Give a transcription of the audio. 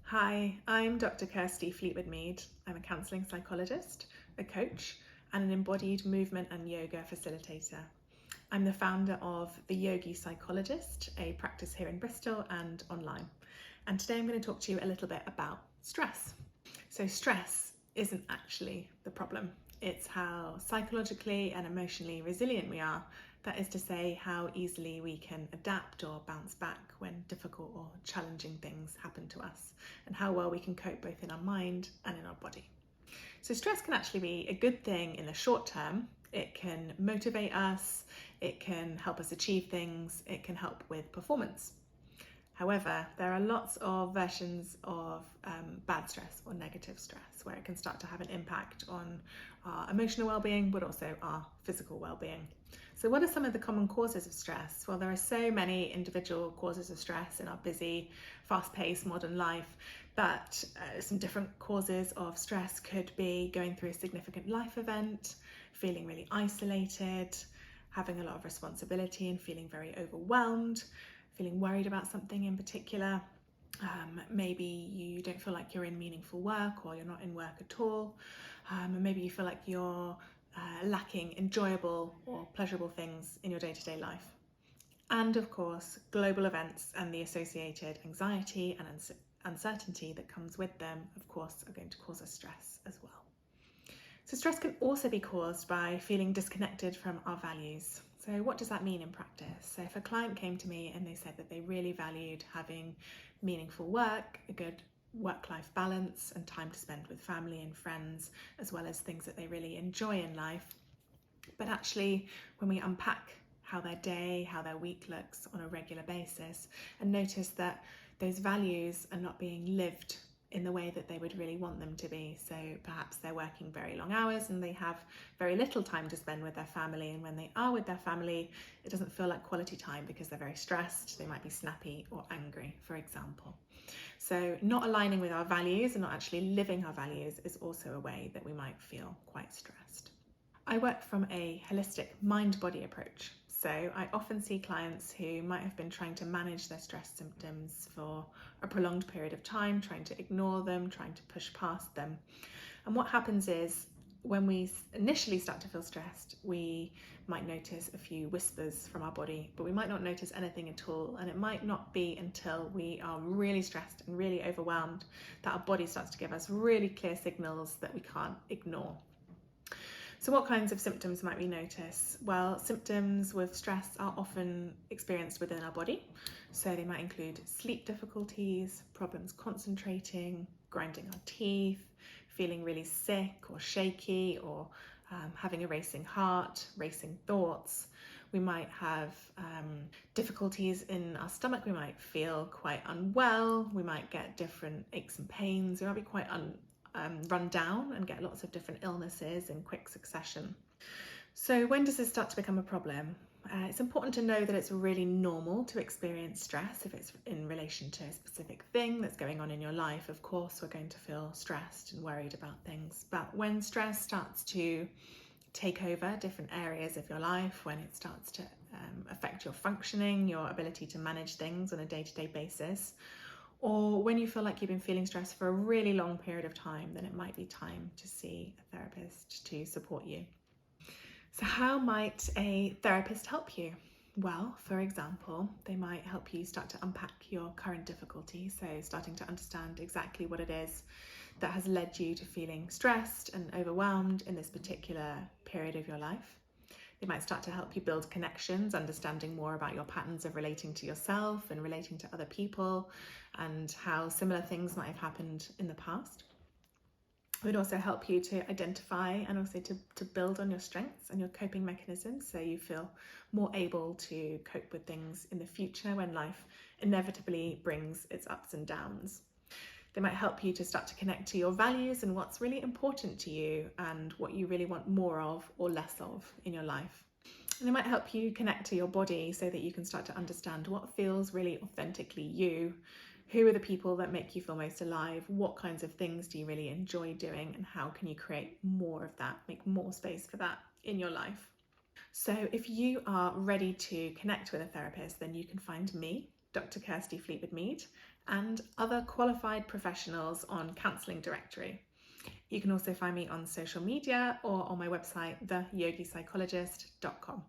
Hi, I'm Dr. Kirstie Fleetwood-Mead. I'm a counselling psychologist, a coach, and an embodied movement and yoga facilitator. I'm the founder of the Yogi Psychologist, a practice here in Bristol and online. And today I'm going to talk to you a little bit about stress. So stress isn't actually the problem. It's how psychologically and emotionally resilient we are. That is to say, how easily we can adapt or bounce back when difficult or challenging things happen to us, and how well we can cope both in our mind and in our body. So stress can actually be a good thing in the short term. It can motivate us, it can help us achieve things, it can help with performance. However, there are lots of versions of bad stress or negative stress where it can start to have an impact on our emotional well-being, but also our physical well-being. So what are some of the common causes of stress? Well, there are so many individual causes of stress in our busy, fast-paced modern life, but some different causes of stress could be going through a significant life event, feeling really isolated, having a lot of responsibility and feeling very overwhelmed, feeling worried about something in particular. Maybe you don't feel like you're in meaningful work, or you're not in work at all. And maybe you feel like you're lacking enjoyable or pleasurable things in your day-to-day life. And of course, global events and the associated anxiety and uncertainty that comes with them, of course, are going to cause us stress as well. So stress can also be caused by feeling disconnected from our values. So what does that mean in practice? So if a client came to me and they said that they really valued having meaningful work, a good work-life balance and time to spend with family and friends, as well as things that they really enjoy in life, but actually when we unpack how their day, how their week looks on a regular basis, and notice that those values are not being lived in the way that they would really want them to be. So perhaps they're working very long hours and they have very little time to spend with their family, and when they are with their family, it doesn't feel like quality time because they're very stressed, they might be snappy or angry, for example. So not aligning with our values and not actually living our values is also a way that we might feel quite stressed. I work from a holistic mind-body approach. So I often see clients who might have been trying to manage their stress symptoms for a prolonged period of time, trying to ignore them, trying to push past them. And what happens is, when we initially start to feel stressed, we might notice a few whispers from our body, but we might not notice anything at all. And it might not be until we are really stressed and really overwhelmed that our body starts to give us really clear signals that we can't ignore. So what kinds of symptoms might we notice? Well, symptoms with stress are often experienced within our body. So they might include sleep difficulties, problems concentrating, grinding our teeth, feeling really sick or shaky, or having a racing heart, racing thoughts. We might have difficulties in our stomach. We might feel quite unwell. We might get different aches and pains. We might be quite run down and get lots of different illnesses in quick succession. So when does this start to become a problem? It's important to know that it's really normal to experience stress if it's in relation to a specific thing that's going on in your life. Of course, we're going to feel stressed and worried about things, but when stress starts to take over different areas of your life, when it starts to affect your functioning, your ability to manage things on a day-to-day basis, or when you feel like you've been feeling stressed for a really long period of time, then it might be time to see a therapist to support you. So how might a therapist help you? Well, for example, they might help you start to unpack your current difficulty, so starting to understand exactly what it is that has led you to feeling stressed and overwhelmed in this particular period of your life. They might start to help you build connections, understanding more about your patterns of relating to yourself and relating to other people, and how similar things might have happened in the past. It would also help you to identify and also to build on your strengths and your coping mechanisms, so you feel more able to cope with things in the future when life inevitably brings its ups and downs. They might help you to start to connect to your values and what's really important to you and what you really want more of or less of in your life. And they might help you connect to your body so that you can start to understand what feels really authentically you. Who are the people that make you feel most alive? What kinds of things do you really enjoy doing? And how can you create more of that, make more space for that in your life? So if you are ready to connect with a therapist, then you can find me, Dr. Kirstie Fleetwood-Mead, and other qualified professionals on Counselling Directory. You can also find me on social media or on my website, theyogiPsychologist.com.